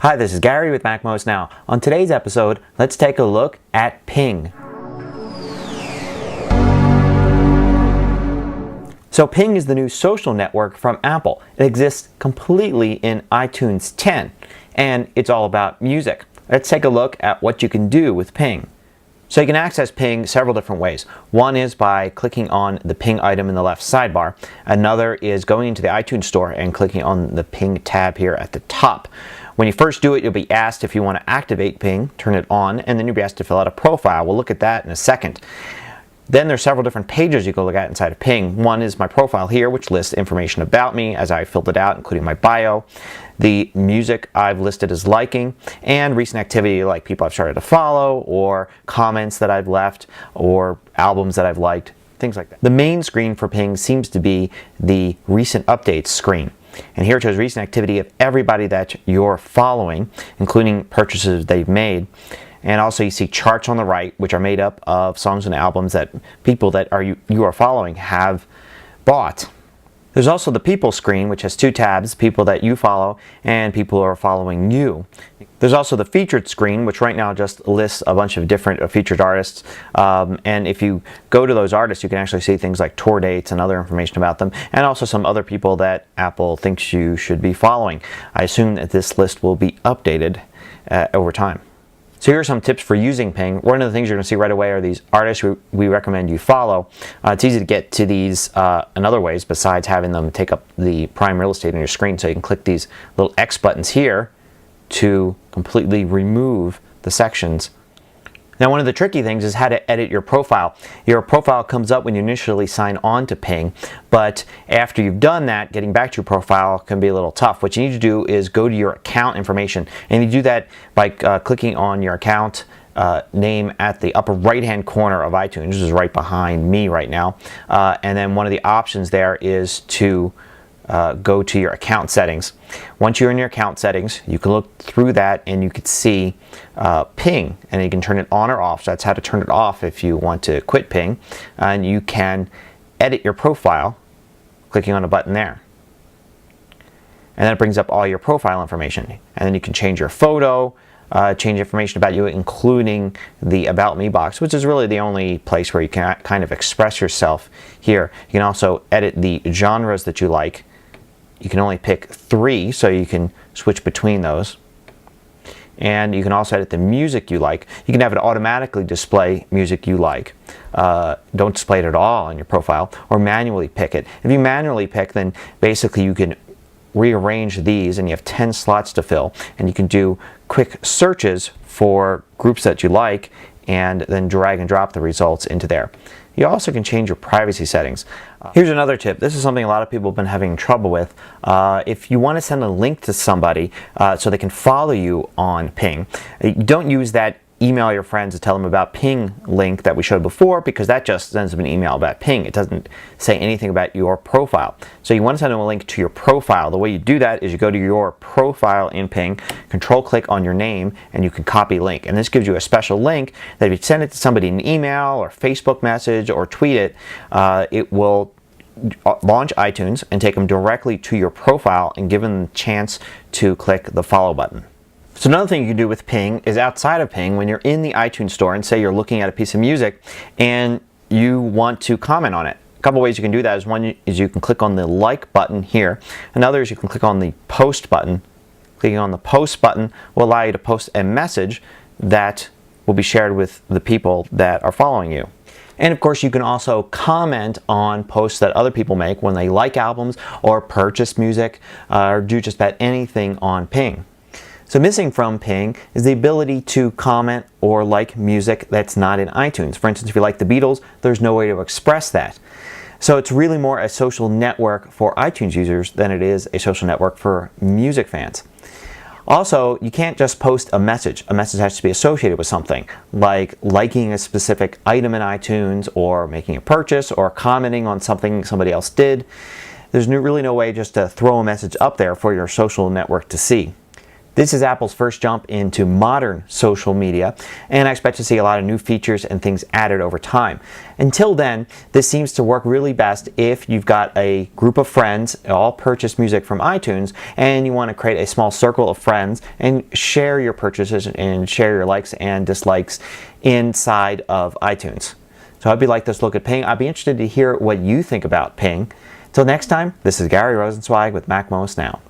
Hi, this is Gary with MacMost Now. On today's episode, let's take a look at Ping. So Ping is the new social network from Apple. It exists completely in iTunes 10, and it's all about music. Let's take a look at what you can do with Ping. So you can access Ping several different ways. One is by clicking on the Ping item in the left sidebar. Another is going into the iTunes Store and clicking on the Ping tab here at the top. When you first do it, you'll be asked if you want to activate Ping, turn it on, and then you'll be asked to fill out a profile. We'll look at that in a second. Then there's several different pages you can look at inside of Ping. One is my profile here, which lists information about me as I filled it out, including my bio, the music I've listed as liking, and recent activity like people I've started to follow, or comments that I've left, or albums that I've liked, things like that. The main screen for Ping seems to be the recent updates screen. And here it shows recent activity of everybody that you're following, including purchases they've made. And also you see charts on the right, which are made up of songs and albums that people that you are following have bought. There's also the people screen, which has two tabs, people that you follow and people who are following you. There's also the featured screen, which right now just lists a bunch of different featured artists. And if you go to those artists, you can actually see things like tour dates and other information about them, and also some other people that Apple thinks you should be following. I assume that this list will be updated over time. So here are some tips for using Ping. One of the things you're going to see right away are these artists we recommend you follow. It's easy to get to these in other ways besides having them take up the prime real estate on your screen. So you can click these little X buttons here to completely remove the sections. Now, one of the tricky things is how to edit your profile. Your profile comes up when you initially sign on to Ping, but after you've done that, getting back to your profile can be a little tough. What you need to do is go to your account information, and you do that by clicking on your account name at the upper right-hand corner of iTunes. This is right behind me right now. And then one of the options there is to go to your account settings. Once you're in your account settings, you can look through that and you can see Ping, and you can turn it on or off. So that's how to turn it off if you want to quit Ping. And you can edit your profile clicking on a button there. And then it brings up all your profile information. And then you can change your photo, change information about you, including the About Me box, which is really the only place where you can kind of express yourself here. You can also edit the genres that you like. You can only pick 3, so you can switch between those. And you can also edit the music you like. You can have it automatically display music you like. Don't display it at all on your profile, or manually pick it. If you manually pick, then basically you can rearrange these, and you have 10 slots to fill, and you can do quick searches for groups that you like and then drag and drop the results into there. You also can change your privacy settings. Here's another tip. This is something a lot of people have been having trouble with. If you want to send a link to somebody so they can follow you on Ping, you don't use that email your friends to tell them about Ping link that we showed before, because that just sends them an email about Ping. It doesn't say anything about your profile. So you want to send them a link to your profile. The way you do that is you go to your profile in Ping, control click on your name, and you can copy link. And this gives you a special link that if you send it to somebody in an email or Facebook message or tweet it, it will launch iTunes and take them directly to your profile and give them the chance to click the follow button. So another thing you can do with Ping is outside of Ping, when you're in the iTunes Store and say you're looking at a piece of music and you want to comment on it. A couple ways you can do that is one is you can click on the like button here. Another is you can click on the post button. Clicking on the post button will allow you to post a message that will be shared with the people that are following you. And of course, you can also comment on posts that other people make when they like albums or purchase music or do just about anything on Ping. So missing from Ping is the ability to comment or like music that's not in iTunes. For instance, if you like the Beatles, there's no way to express that. So it's really more a social network for iTunes users than it is a social network for music fans. Also, you can't just post a message. A message has to be associated with something, like liking a specific item in iTunes, or making a purchase, or commenting on something somebody else did. There's really no way just to throw a message up there for your social network to see. This is Apple's first jump into modern social media, and I expect to see a lot of new features and things added over time. Until then, this seems to work really best if you've got a group of friends, all purchase music from iTunes, and you want to create a small circle of friends and share your purchases and share your likes and dislikes inside of iTunes. So I hope you like this look at Ping. I'd be interested to hear what you think about Ping. Till next time, this is Gary Rosenzweig with MacMost Now.